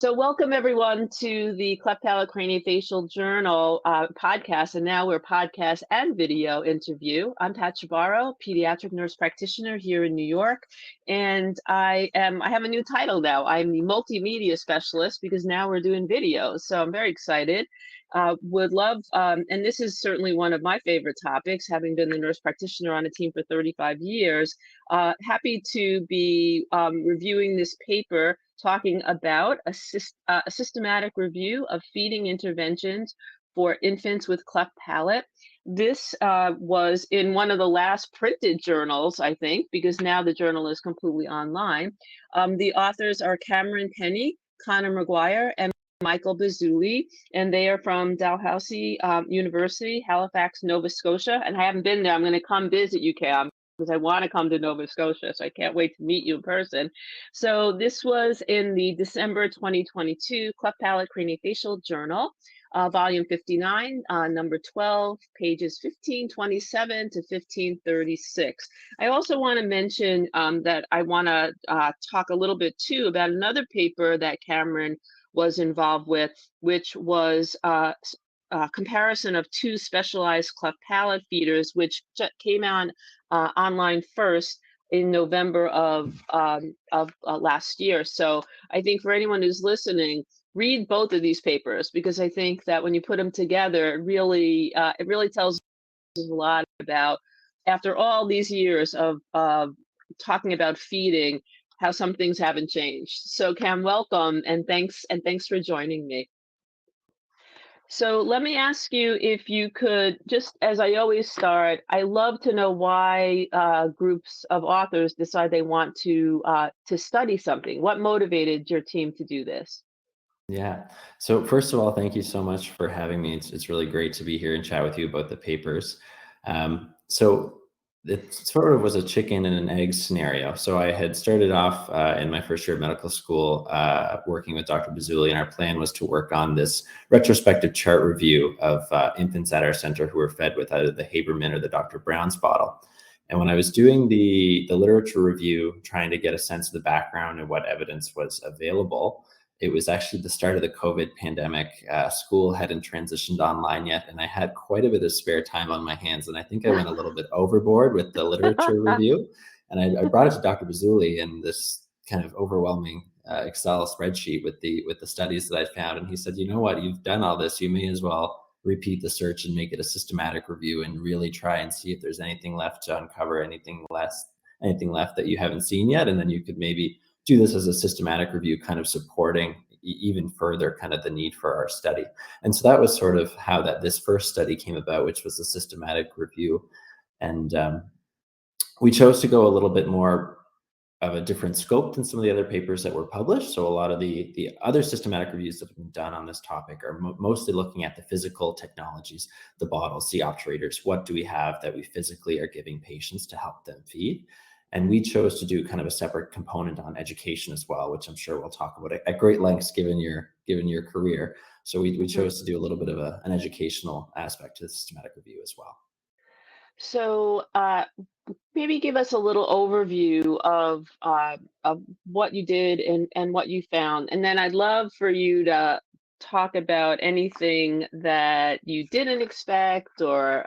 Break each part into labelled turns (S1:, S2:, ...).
S1: So welcome everyone to the Cleft Palate Craniofacial Journal podcast, and now we're podcast and video interview. I'm Pat Chibbaro, pediatric nurse practitioner here in New York, and I have a new title now. I'm the multimedia specialist because now we're doing videos, so I'm very excited. Would love, and this is certainly one of my favorite topics, having been the nurse practitioner on a team for 35 years. Happy to be reviewing this paper talking about a systematic review of feeding interventions for infants with cleft palate. This was in one of the last printed journals, I think, because now the journal is completely online. The authors are Cameron Penny, Connor McGuire, and Michael Bazzuli, and they are from Dalhousie University, Halifax, Nova Scotia. And I haven't been there. I'm going to come visit you, Cam, because I want to come to Nova Scotia, so I can't wait to meet you in person. So this was in the December 2022 Cleft Palate Craniofacial Journal, volume 59, number 12, pages 1527 to 1536. I also want to mention that I want to talk a little bit too about another paper that Cameron was involved with, which was comparison of two specialized cleft palate feeders, which came out online first in November of last year. So I think for anyone who's listening, read both of these papers, because I think that when you put them together, it really tells us a lot about, after all these years of talking about feeding, how some things haven't changed. So Cam, welcome, and thanks for joining me. So let me ask you if you could, just as I always start, I love to know why groups of authors decide they want to study something. What motivated your team to do this?
S2: Yeah. So first of all, thank you so much for having me. It's really great to be here and chat with you about the papers. So it sort of was a chicken and an egg scenario. So I had started off in my first year of medical school working with Dr. Bazzuli, and our plan was to work on this retrospective chart review of infants at our center who were fed with either the Haberman or the Dr. Brown's bottle. And when I was doing the literature review, trying to get a sense of the background and what evidence was available, it was actually the start of the COVID pandemic. School hadn't transitioned online yet, and I had quite a bit of spare time on my hands. And I think I went a little bit overboard with the literature review. And I brought it to Dr. Bazzuli in this kind of overwhelming Excel spreadsheet with the studies that I found. And he said, you know what, you've done all this. You may as well repeat the search and make it a systematic review and really try and see if there's anything left to uncover, anything left that you haven't seen yet. And then you could maybe do this as a systematic review, kind of supporting even further kind of the need for our study. And so that was sort of how this first study came about, which was a systematic review. And we chose to go a little bit more of a different scope than some of the other papers that were published. So a lot of the other systematic reviews that have been done on this topic are mostly looking at the physical technologies, the bottles, the obturators. What do we have that we physically are giving patients to help them feed? And we chose to do kind of a separate component on education as well, which I'm sure we'll talk about at great lengths given your career. So we chose to do a little bit of an educational aspect to the systematic review as well.
S1: So maybe give us a little overview of what you did and what you found. And then I'd love for you to talk about anything that you didn't expect, or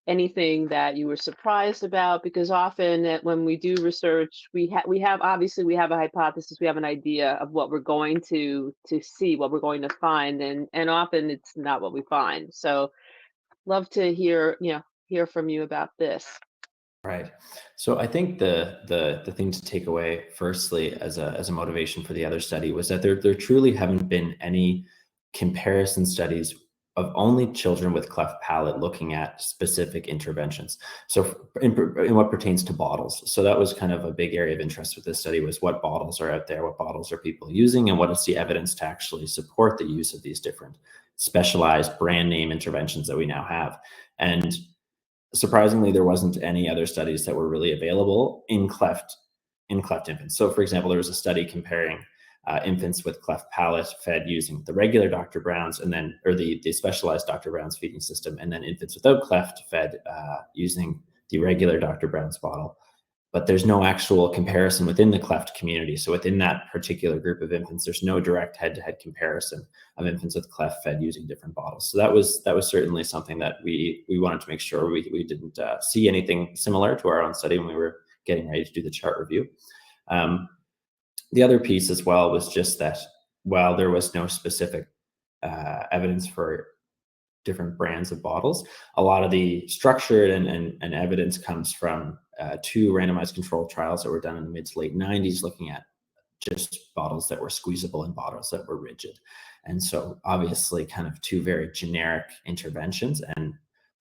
S1: anything that you were surprised about, because often when we do research, we have a hypothesis, we have an idea of what we're going to see, what we're going to find, and often it's not what we find. So love to hear from you about this.
S2: Right. So I think the thing to take away firstly as a motivation for the other study was that there truly haven't been any comparison studies of only children with cleft palate looking at specific interventions. So in what pertains to bottles. So that was kind of a big area of interest with this study, was what bottles are out there, what bottles are people using, and what is the evidence to actually support the use of these different specialized brand name interventions that we now have. And surprisingly, there wasn't any other studies that were really available in cleft infants. So for example, there was a study comparing infants with cleft palate fed using the regular Dr. Brown's or the specialized Dr. Brown's feeding system, and then infants without cleft fed using the regular Dr. Brown's bottle. but there's no actual comparison within the cleft community. So within that particular group of infants, there's no direct head-to-head comparison of infants with cleft fed using different bottles. So that was certainly something that we wanted to make sure we didn't see anything similar to our own study when we were getting ready to do the chart review. The other piece as well was just that while there was no specific evidence for different brands of bottles, a lot of the structured and evidence comes from 2 randomized controlled trials that were done in the mid to late 90s, looking at just bottles that were squeezable and bottles that were rigid. And so obviously kind of 2 very generic interventions, and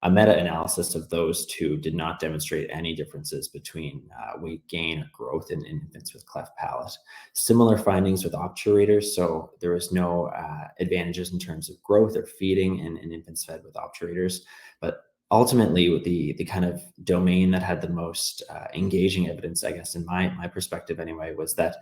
S2: a meta-analysis of those 2 did not demonstrate any differences between weight gain or growth in infants with cleft palate. Similar findings with obturators, so there was no advantages in terms of growth or feeding in infants fed with obturators. But ultimately, with the kind of domain that had the most engaging evidence, I guess in my perspective anyway, was that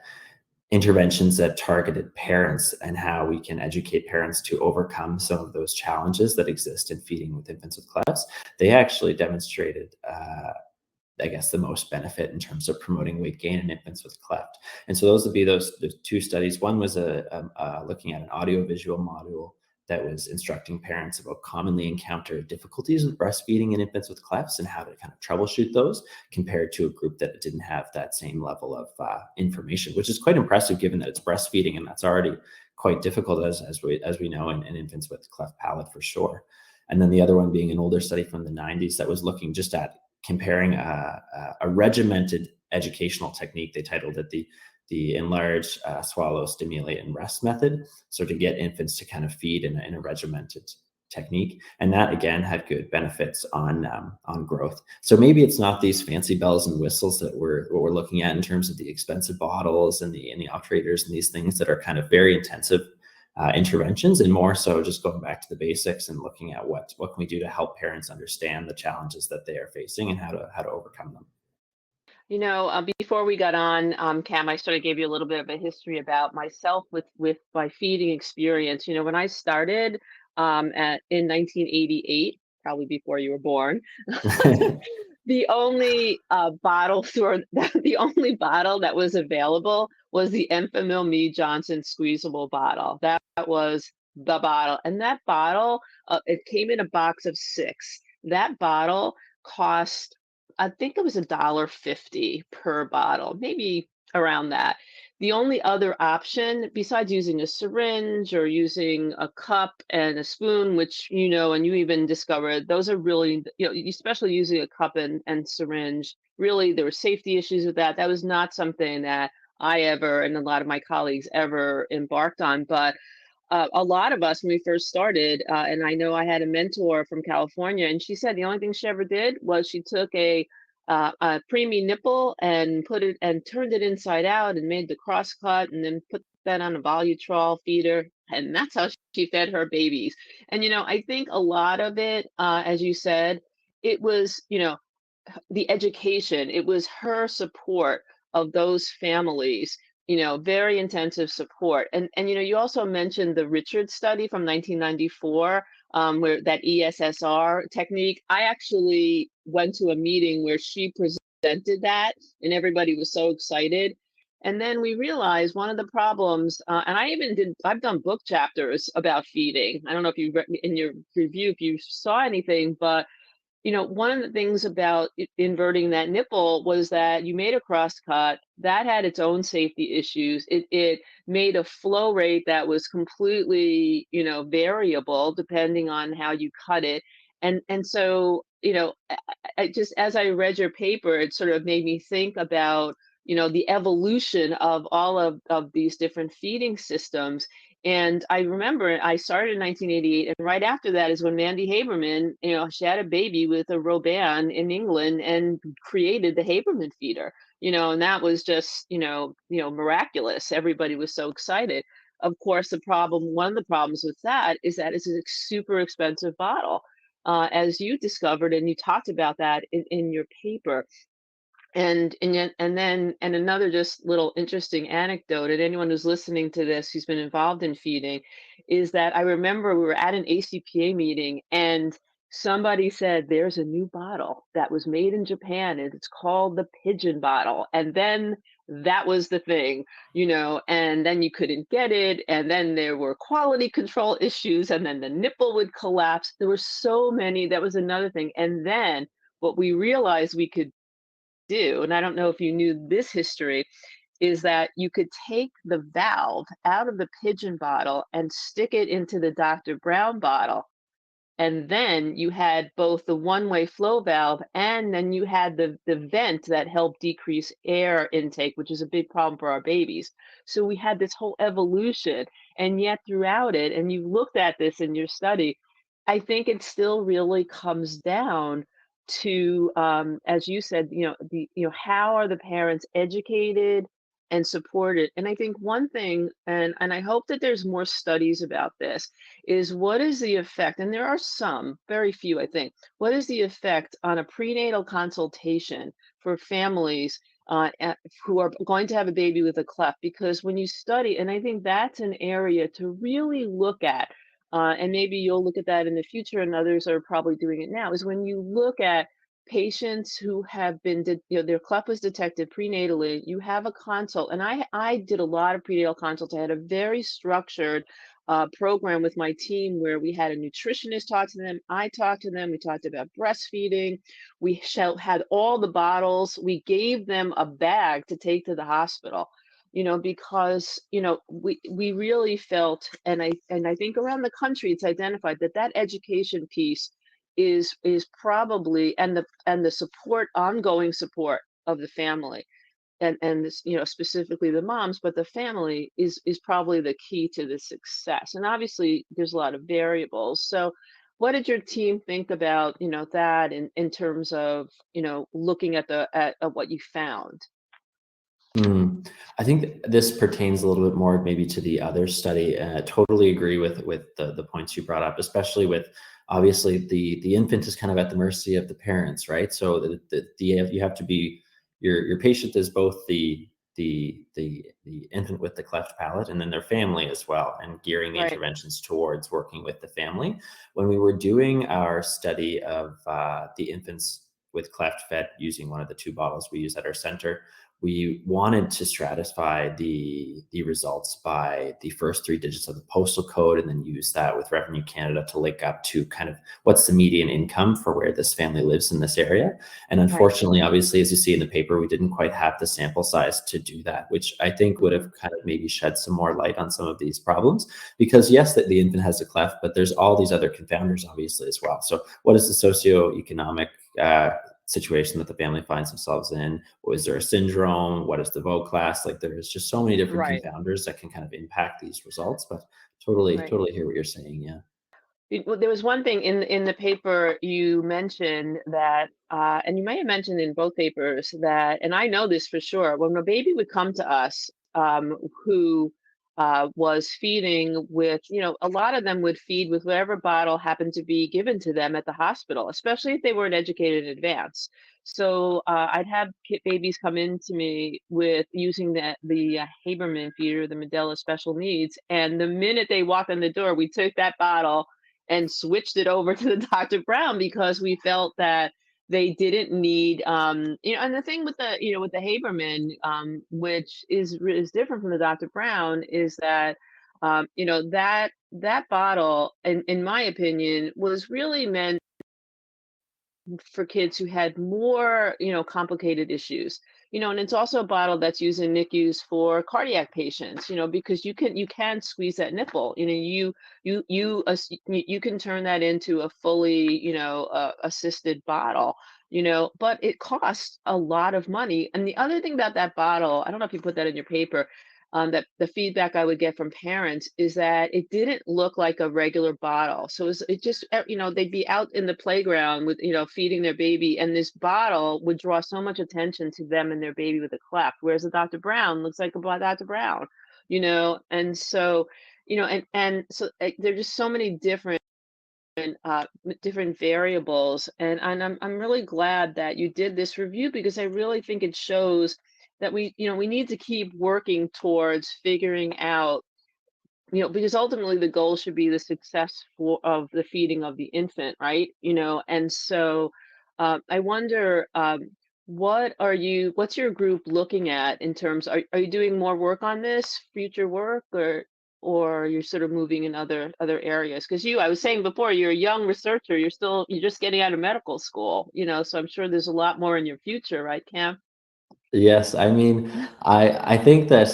S2: interventions that targeted parents and how we can educate parents to overcome some of those challenges that exist in feeding with infants with clefts. They actually demonstrated, I guess, the most benefit in terms of promoting weight gain in infants with cleft. And so those would be those 2 studies. One was looking at an audiovisual module that was instructing parents about commonly encountered difficulties with breastfeeding in infants with clefts and how to kind of troubleshoot those, compared to a group that didn't have that same level of information, which is quite impressive given that it's breastfeeding, and that's already quite difficult as we know in infants with cleft palate for sure. And then the other one being an older study from the 90s that was looking just at comparing a regimented educational technique. They titled it the enlarge, swallow, stimulate, and rest method. So to get infants to kind of feed in a regimented technique. And that again had good benefits on growth. So maybe it's not these fancy bells and whistles that we're looking at in terms of the expensive bottles and the obturators and these things that are kind of very intensive interventions, and more so just going back to the basics and looking at what can we do to help parents understand the challenges that they are facing and how to overcome them.
S1: Before we got on, Cam, I sort of gave you a little bit of a history about myself with my feeding experience. When I started in 1988, probably before you were born, the only the only bottle that was available was the Enfamil Me Johnson squeezable bottle. That was the bottle, and that bottle it came in a box of 6. That bottle cost, I think it was $1.50 per bottle, maybe around that. The only other option besides using a syringe or using a cup and a spoon, which, and you even discovered, those are really, especially using a cup and syringe, really there were safety issues with that. That was not something that I ever, and a lot of my colleagues ever embarked on. But a lot of us, when we first started, and I know I had a mentor from California, and she said the only thing she ever did was she took a preemie nipple and put it and turned it inside out and made the cross cut and then put that on a Volutrol feeder, and that's how she fed her babies. And I think a lot of it, as you said, it was the education. It was her support of those families, very intensive support. And you also mentioned the Richard study from 1994, where that ESSR technique. I actually went to a meeting where she presented that, and everybody was so excited. And then we realized one of the problems, and I've done book chapters about feeding. I don't know if you read in your review if you saw anything, but one of the things about inverting that nipple was that you made a cross cut that had its own safety issues. It made a flow rate that was completely, variable depending on how you cut it. And so, I just, as I read your paper, it sort of made me think about, the evolution of all of these different feeding systems. And I remember I started in 1988, and right after that is when Mandy Haberman, she had a baby with a Robin in England and created the Haberman feeder, and that was just, miraculous. Everybody was so excited. Of course, one of the problems with that is that it's a super expensive bottle, as you discovered, and you talked about that in your paper. And another just little interesting anecdote, and anyone who's listening to this who's been involved in feeding, is that I remember we were at an ACPA meeting, and somebody said there's a new bottle that was made in Japan and it's called the pigeon bottle. And then that was the thing, and then you couldn't get it. And then there were quality control issues, and then the nipple would collapse. There were so many. That was another thing. And then what we realized we could do, and I don't know if you knew this history, is that you could take the valve out of the pigeon bottle and stick it into the Dr. Brown bottle, and then you had both the one-way flow valve, and then you had the vent that helped decrease air intake, which is a big problem for our babies. So we had this whole evolution, and yet throughout it, and you looked at this in your study, I think it still really comes down to, as you said, how are the parents educated and supported? And I think one thing, and I hope that there's more studies about this, is what is the effect, and there are some, very few, I think, what is the effect on a prenatal consultation for families who are going to have a baby with a cleft? Because when you study, and I think that's an area to really look at, and maybe you'll look at that in the future, and others are probably doing it now, is when you look at patients who have been, their cleft was detected prenatally, you have a consult, and I did a lot of prenatal consults. I had a very structured program with my team where we had a nutritionist talk to them. I talked to them. We talked about breastfeeding. We had all the bottles. We gave them a bag to take to the hospital, because we really felt, and I think around the country it's identified that education piece is probably, and the support, ongoing support of the family, and this, specifically the moms, but the family is probably the key to the success. And obviously there's a lot of variables. So what did your team think about, that in terms of, looking at what you found?
S2: I think this pertains a little bit more maybe to the other study. Totally agree with the points you brought up, especially with obviously the infant is kind of at the mercy of the parents, right? So you have to be, your patient is both the infant with the cleft palate and then their family as well, and gearing the
S1: Right.
S2: interventions towards working with the family. When we were doing our study of the infants with cleft fed using one of the two bottles we use at our center, we wanted to stratify the results by the first three digits of the postal code, and then use that with Revenue Canada to link up to kind of what's the median income for where this family lives in this area. And unfortunately, obviously, as you see in the paper, we didn't quite have the sample size to do that, which I think would have kind of maybe shed some more light on some of these problems. Because yes, that the infant has a cleft, but there's all these other confounders obviously as well. So what is the socioeconomic situation that the family finds themselves in? Was there a syndrome? What is the vote class? Like, there's just so many different
S1: Right.
S2: confounders that can kind of impact these results, but totally
S1: Right.
S2: hear what you're saying. Yeah.
S1: Well, there was one thing in the paper you mentioned that, and you may have mentioned in both papers that, and I know this for sure, when a baby would come to us, who was feeding with, a lot of them would feed with whatever bottle happened to be given to them at the hospital, especially if they weren't educated in advance. So I'd have babies come in to me with using the Haberman feeder, the Medela Special Needs, and the minute they walked in the door, we took that bottle and switched it over to the Dr. Brown, because we felt that they didn't need, and the thing with the Haberman, which is different from the Dr. Brown, is that, that bottle, in my opinion, was really meant for kids who had more, complicated issues, and it's also a bottle that's used in NICUs for cardiac patients, because you can squeeze that nipple, you can turn that into a fully, assisted bottle, but it costs a lot of money. And the other thing about that bottle, I don't know if you put that in your paper, that the feedback I would get from parents is that it didn't look like a regular bottle. So it just, they'd be out in the playground with, feeding their baby, and this bottle would draw so much attention to them and their baby with a cleft, whereas the Dr. Brown looks like a Dr. Brown, and so, and so there are just so many different variables, and I'm really glad that you did this review, because I really think it shows that we need to keep working towards figuring out because ultimately the goal should be the success of the feeding of the infant, right? And so I wonder, what's your group looking at in terms, are you doing more work on this, future work, or you're sort of moving in other areas? Because I was saying before, you're a young researcher, you're just getting out of medical school, so I'm sure there's a lot more in your future, right, Cam?
S2: Yes, I mean, I think that,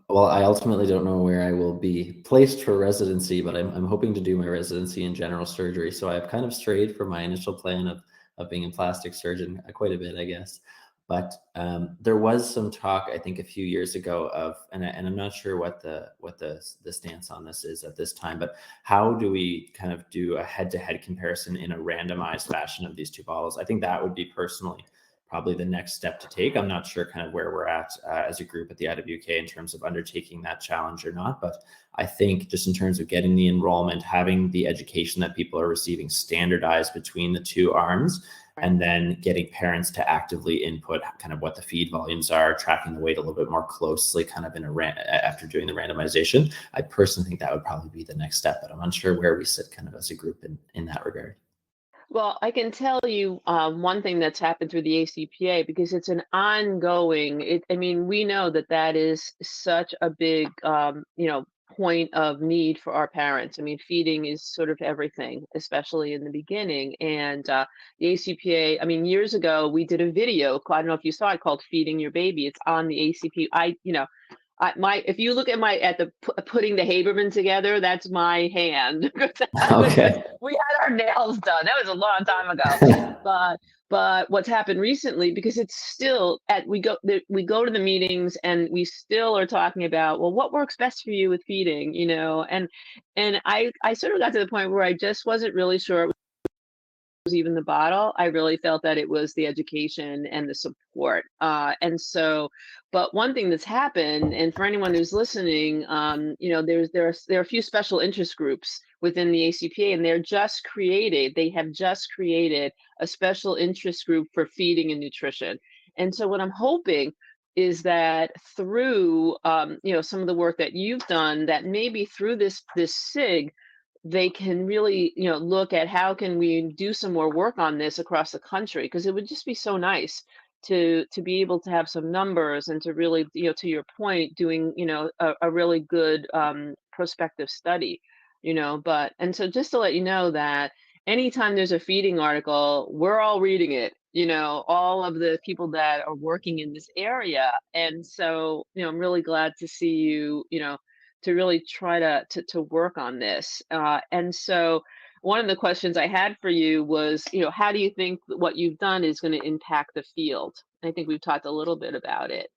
S2: well, I ultimately don't know where I will be placed for residency, but I'm hoping to do my residency in general surgery. So I've kind of strayed from my initial plan of being a plastic surgeon quite a bit, I guess. But there was some talk, I think, a few years ago of, and I'm not sure what the stance on this is at this time, but how do we kind of do a head-to-head comparison in a randomized fashion of these two bottles? I think that would be personally probably the next step to take. I'm not sure kind of where we're at as a group at the IWK in terms of undertaking that challenge or not, but I think just in terms of getting the enrollment, having the education that people are receiving standardized between the two arms, and then getting parents to actively input kind of what the feed volumes are, tracking the weight a little bit more closely kind of after doing the randomization. I personally think that would probably be the next step, but I'm unsure where we sit kind of as a group in that regard.
S1: Well, I can tell you one thing that's happened through the ACPA, because it's an ongoing. I mean, we know that is such a big, point of need for our parents. I mean, feeding is sort of everything, especially in the beginning. And the ACPA. I mean, years ago we did a video. I don't know if you saw it, called "Feeding Your Baby." It's on the ACP. If you look at the putting the Haberman together, that's my hand.
S2: Okay.
S1: We had our nails done. That was a long time ago. But what's happened recently, because it's still we go to the meetings and we still are talking about, well, what works best for you with feeding, and I sort of got to the point where I just wasn't really sure even the bottle. I really felt that it was the education and the support. But one thing that's happened, and for anyone who's listening, there are a few special interest groups within the ACPA, and they have just created a special interest group for feeding and nutrition. And so what I'm hoping is that through some of the work that you've done, that maybe through this SIG, they can really, look at how can we do some more work on this across the country, because it would just be so nice to be able to have some numbers and to really, to your point, doing, a really good prospective study, and so just to let you know that anytime there's a feeding article, we're all reading it, all of the people that are working in this area. And so, I'm really glad to see you, to really try to work on this. And so one of the questions I had for you was, how do you think what you've done is going to impact the field? I think we've talked a little bit about it.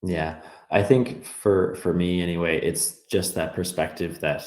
S2: Yeah, I think for me anyway, it's just that perspective that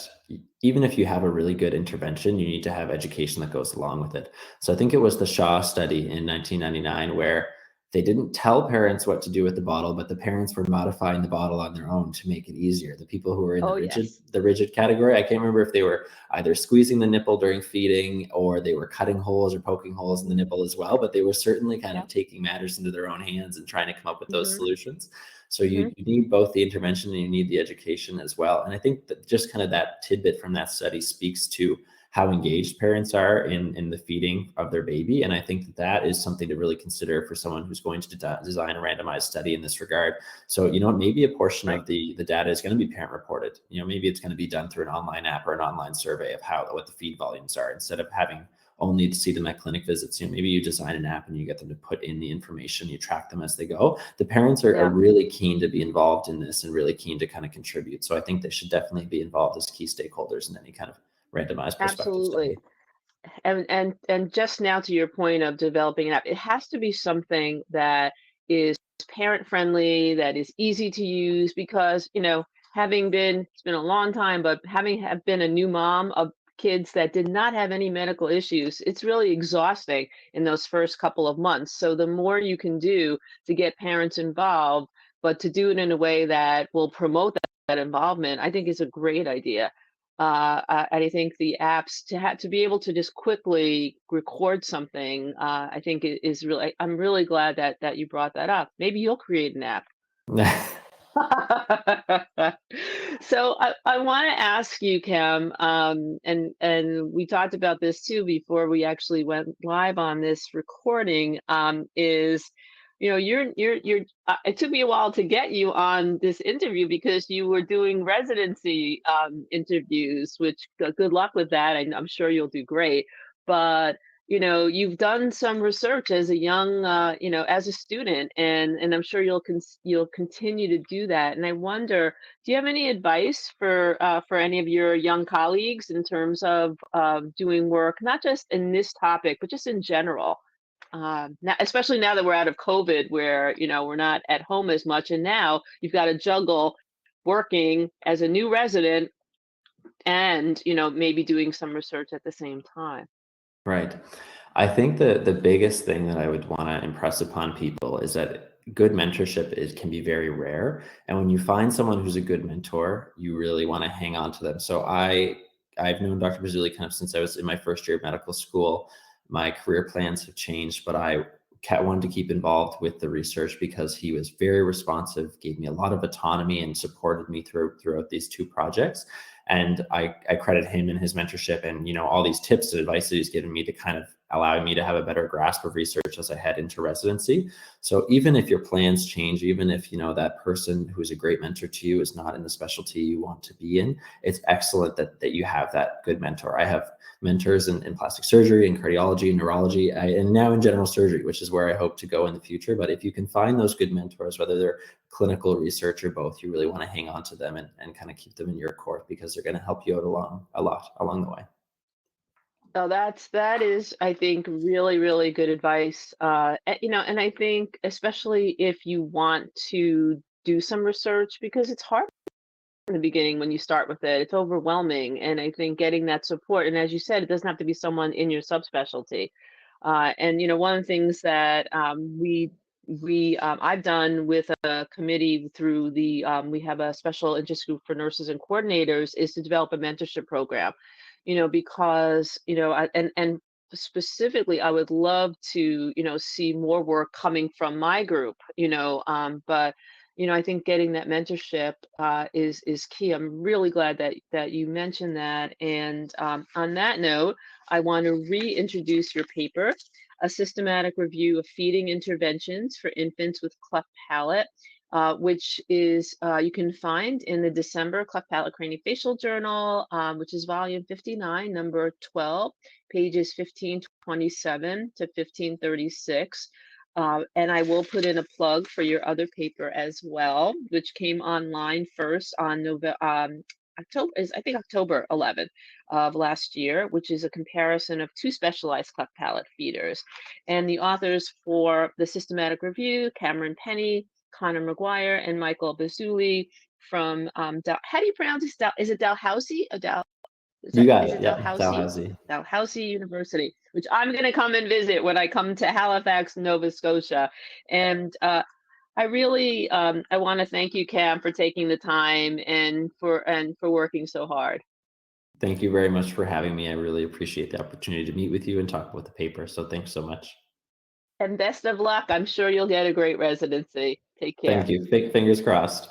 S2: even if you have a really good intervention, you need to have education that goes along with it. So I think it was the Shaw study in 1999 where they didn't tell parents what to do with the bottle, but the parents were modifying the bottle on their own to make it easier. The people who were in
S1: Oh, yes.
S2: the rigid category, I can't remember if they were either squeezing the nipple during feeding or they were cutting holes or poking holes in the nipple as well, but they were certainly kind of taking matters into their own hands and trying to come up with those
S1: Hmm.
S2: solutions. So
S1: Hmm.
S2: you need both the intervention and you need the education as well. And I think that just kind of that tidbit from that study speaks to how engaged parents are in the feeding of their baby. And I think that that is something to really consider for someone who's going to design a randomized study in this regard. So, maybe a portion
S1: Right.
S2: of the data is going to be parent reported. Maybe it's going to be done through an online app or an online survey of what the feed volumes are, instead of having only to see them at clinic visits. Maybe you design an app and you get them to put in the information, you track them as they go. The parents are
S1: Yeah.
S2: really keen to be involved in this and really keen to kind of contribute. So I think they should definitely be involved as key stakeholders in any kind of randomized prospective
S1: Absolutely.
S2: study.
S1: And just now, to your point of developing an app, it has to be something that is parent friendly, that is easy to use, because it's been a long time, but having have been a new mom of kids that did not have any medical issues, it's really exhausting in those first couple of months. So the more you can do to get parents involved, but to do it in a way that will promote that involvement, I think is a great idea. I think the apps, to be able to just quickly record something, I think is really. I'm really glad that you brought that up. Maybe you'll create an app. So I want to ask you, Cam, and we talked about this too before we actually went live on this recording. Is you're. It took me a while to get you on this interview because you were doing residency interviews. Which good luck with that. I'm sure you'll do great. But you've done some research as a young, as a student, and I'm sure you'll continue to do that. And I wonder, do you have any advice for any of your young colleagues in terms of doing work, not just in this topic, but just in general? Now, especially now that we're out of COVID, where we're not at home as much, and now you've got to juggle working as a new resident and maybe doing some research at the same time.
S2: Right. I think the biggest thing that I would want to impress upon people is that good mentorship can be very rare. And when you find someone who's a good mentor, you really want to hang on to them. So I've known Dr. Bazzuli kind of since I was in my first year of medical school. My career plans have changed, but I wanted to keep involved with the research because he was very responsive, gave me a lot of autonomy, and supported me throughout these two projects. And I credit him and his mentorship and all these tips and advice that he's given me to kind of allow me to have a better grasp of research as I head into residency. So even if your plans change, even if that person who's a great mentor to you is not in the specialty you want to be in, it's excellent that you have that good mentor. I have mentors in plastic surgery and cardiology and neurology, and now in general surgery, which is where I hope to go in the future. But if you can find those good mentors, whether they're clinical research or both, you really want to hang on to them and kind of keep them in your court because they're going to help you out a lot along the way.
S1: Oh, that is, I think, really, really good advice. And I think especially if you want to do some research, because it's hard in the beginning when you start with it, it's overwhelming. And I think getting that support, and as you said, it doesn't have to be someone in your subspecialty. And one of the things that I've done with a committee through we have a special interest group for nurses and coordinators is to develop a mentorship program. Because and specifically, I would love to see more work coming from my group. But I think getting that mentorship is key. I'm really glad that you mentioned that. And on that note, I want to reintroduce your paper, A Systematic Review of Feeding Interventions for Infants with Cleft Palate, which is you can find in the December Cleft Palate Craniofacial Journal, which is volume 59, number 12, pages 1527 to 1536. And I will put in a plug for your other paper as well, which came online first on October 11th of last year, which is a comparison of two specialized cleft palate feeders. And the authors for the systematic review, Cameron Penny, Connor McGuire, and Michael Bazzuli from how do you pronounce this? Is it Dalhousie?
S2: You got
S1: is
S2: it.
S1: it
S2: Yeah,
S1: Dalhousie? Dalhousie University, which I'm going to come and visit when I come to Halifax, Nova Scotia. And I really I want to thank you, Cam, for taking the time and for working so hard.
S2: Thank you very much for having me. I really appreciate the opportunity to meet with you and talk about the paper. So thanks so much.
S1: And best of luck. I'm sure you'll get a great residency. Take care.
S2: Thank you. Fingers crossed.